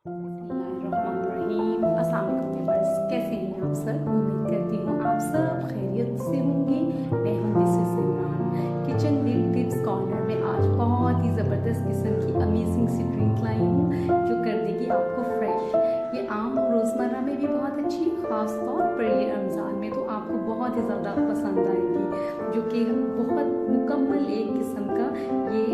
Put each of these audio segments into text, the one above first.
बिस्मिल्लाहिर्रहमानिर्रहीम। अस्सलाम वालेकुम व्यूअर्स, कैसे हैं आप सब? उम्मीद करती हूँ आप सब खैरियत से होंगे। मैं हूँ Mrs Imran. Kitchen with tips corner में आज बहुत ही ज़बरदस्त किस्म की अमेजिंग सी ड्रिंक लाई हूँ जो कर देगी आपको फ्रेश। ये आम रोज़मर्रा में भी बहुत अच्छी, ख़ास तौर पर ये रमज़ान में तो आपको बहुत ही ज़्यादा पसंद आएगी, जो कि बहुत मुकम्मल एक किस्म का ये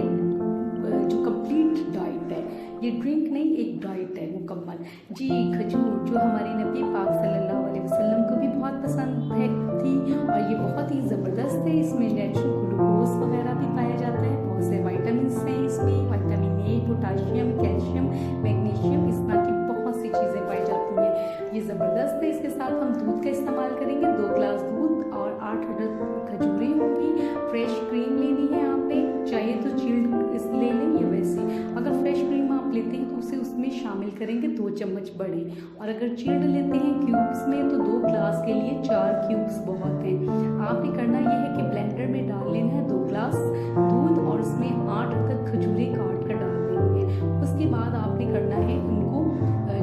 जो कंप्लीट डाइट है। ये ड्रिंक नहीं, एक डाइट है मुकम्मल। जी, खजूर जो हमारे नबी पाक सल्लल्लाहु अलैहि वसल्लम को भी बहुत पसंद है थी, और ये बहुत ही ज़बरदस्त है। इसमें नेचुरल ग्लूकोज वगैरह भी पाया जाता है, बहुत से विटामिन हैं इसमें, vitamin A, potassium, calcium, magnesium, इस तरह की बहुत सी चीज़ें पाई जाती हैं। ये ज़बरदस्त है। इसके साथ हम दूध का इस्तेमाल करेंगे, 2 ग्लास दूध और 8 अदद खजूरें होंगी। फ्रेश क्रीम लेनी है आपने, चाहे तो चिल्ड ले लें या वैसे। अगर फ्रेश क्रीम आप लेते हैं तो उसे उसमें शामिल करेंगे 2 चम्मच बड़े, और अगर चिल्ड लेते हैं क्यूब्स में तो 2 ग्लास के लिए 4 क्यूब्स बहुत हैं। आपने करना यह है कि ब्लेंडर में डाल लेना है 2 ग्लास दूध और उसमें 8 अदद खजूरें काट कर डाल देनी है। उसके बाद आपने करना है उनको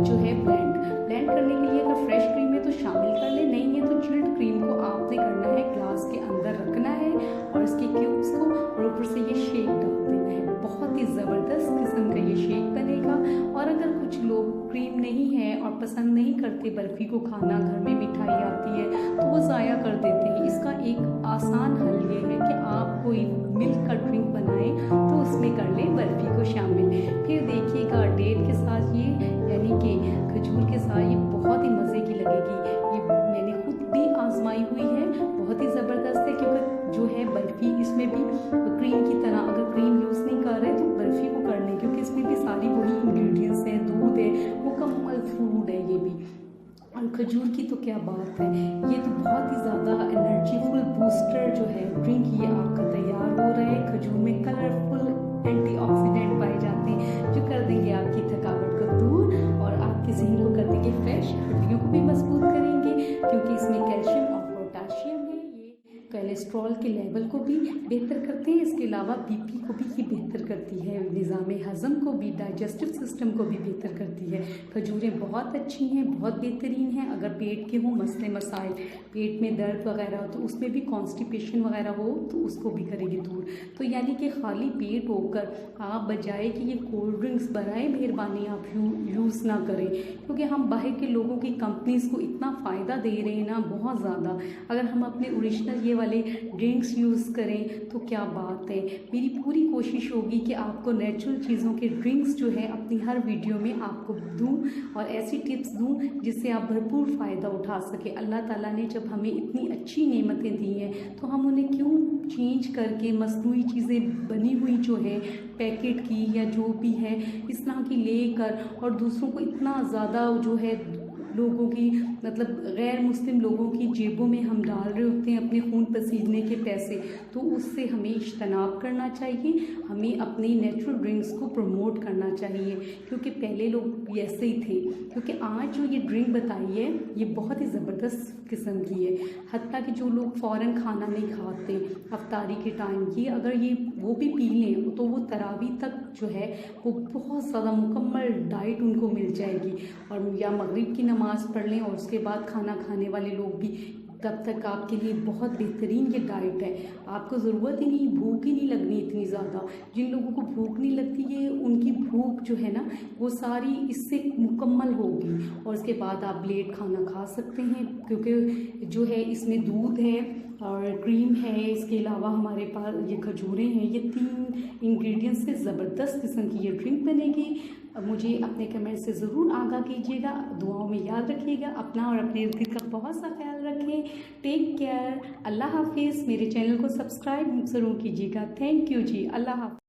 जो है ब्लेंड करने के लिए अगर फ्रेश क्रीम है तो शामिल कर ले, नहीं है तो चिल्ड क्रीम को आपने करना है ग्लास के अंदर रखना है और इसके क्यूब्स को, और ऊपर से ये शेक डाल देना है। बहुत ही ज़बरदस्त किस्म का ये शेक बनेगा। और अगर कुछ लोग क्रीम नहीं है और पसंद नहीं करते बर्फ़ी को खाना, घर में मिठाई आती है तो वो ज़ाया कर देते हैं, इसका एक आसान हल ये है कि आप कोई मिल्क का ड्रिंक बनाएं तो उसमें कर लें बर्फ़ी को शामिल। फिर देखिएगा डेट के साथ ये, यानी कि खजूर के साथ, ये बहुत ही मज़े की लगेगी। ये मैंने खुद भी आजमाई हुई है, बहुत ही ज़बरदस्त है। क्योंकि जो है बर्फ़ी इसमें भी क्रीम की तरह, अगर क्रीम यूज़ नहीं कर रहे तो बर्फ़ी को कर लें, क्योंकि इसमें भी सारी वही इंग्रेडिएंट्स हैं, दूध है, मुकम्मल फूड है ये भी। और खजूर की तो क्या बात है, ये तो बहुत ही ज़्यादा एनर्जीफुल बूस्टर जो है ड्रिंक ये आपका तैयार हो रहा है। खजूर में कलरफुल एंटीऑक्सीडेंट पाए जाते हैं जो कर देंगे आपकी थकावट को दूर और आपके ज़हन को कर देंगे फ्रेश, हड्डियों को भी मजबूत करेंगे, क्योंकि इसमें कैल्शियम और पोटाशियम है। ये कोलेस्ट्रॉल के लेवल को भी बेहतर करते हैं, इसके अलावा बीपी को भी ये बेहतर करती है, निज़ाम हज़म को भी, डाइजेस्टिव सिस्टम को भी बेहतर करती है। खजूरें बहुत अच्छी हैं, बहुत बेहतरीन हैं। अगर पेट के हों मसले मसाइल, पेट में दर्द वगैरह हो तो उसमें भी, कॉन्स्टिपेशन वगैरह हो तो उसको भी करेगी दूर। तो यानी कि खाली पेट होकर आप बजाय कि ये कोल्ड ड्रिंक्स बनाए, मेहरबानी आप यूज़ ना करें, क्योंकि हम बाहर के लोगों की कंपनीज़ को इतना फ़ायदा दे रहे हैं ना, बहुत ज़्यादा। अगर हम अपने ओरिजिनल ये वाले ड्रिंक्स यूज़ करें तो क्या बात है। मेरी पूरी कोशिश होगी कि आपको नेचुरल चीज़ों के ड्रिंक्स जो है अपनी हर वीडियो में आपको दूं और ऐसी टिप्स दूं जिससे आप भरपूर फ़ायदा उठा सके। अल्लाह ताला ने जब हमें इतनी अच्छी नेमतें दी हैं तो हम उन्हें क्यों चेंज करके मसनूई चीज़ें बनी हुई जो है पैकेट की या जो भी है इस तरह की लेकर, और दूसरों को इतना ज़्यादा जो है लोगों की, मतलब गैर मुस्लिम लोगों की जेबों में हम डाल रहे होते हैं अपने खून पसीने के पैसे, तो उससे हमें इज्तनाब करना चाहिए। हमें अपनी नेचुरल ड्रिंक्स को प्रमोट करना चाहिए, क्योंकि पहले लोग ऐसे ही थे। क्योंकि आज जो ये ड्रिंक बताई है ये बहुत ही ज़बरदस्त किस्म की है। हत्ता कि जो लोग फ़ौरन खाना नहीं खाते अफ्तारी के टाइम, ये अगर ये वो भी पी लें तो वो तरावी तक जो है वो बहुत ज़्यादा मुकम्मल डाइट उनको मिल जाएगी। और या मगरिब की नमाज़ पढ़ लें और उसके बाद खाना खाने वाले लोग भी, तब तक आपके लिए बहुत बेहतरीन ये डाइट है। आपको ज़रूरत ही नहीं, भूख ही नहीं लगनी इतनी ज़्यादा। जिन लोगों को भूख नहीं लगती है उनकी भूख जो है ना वो सारी इससे मुकम्मल होगी, और उसके बाद आप लेट खाना खा सकते हैं, क्योंकि जो है इसमें दूध है और क्रीम है, इसके अलावा हमारे पास ये खजूरें हैं। ये 3 इंग्रेडिएंट्स से ज़बरदस्त किस्म की ये ड्रिंक बनेगी। मुझे अपने कमेंट से ज़रूर आगाह कीजिएगा, दुआओं में याद रखिएगा, अपना और अपने इर्द गिर्द का बहुत सा ख्याल रखें। टेक केयर, अल्लाह हाफिज़। मेरे चैनल को सब्सक्राइब ज़रूर कीजिएगा। थैंक यू जी, अल्लाह हाफिज़।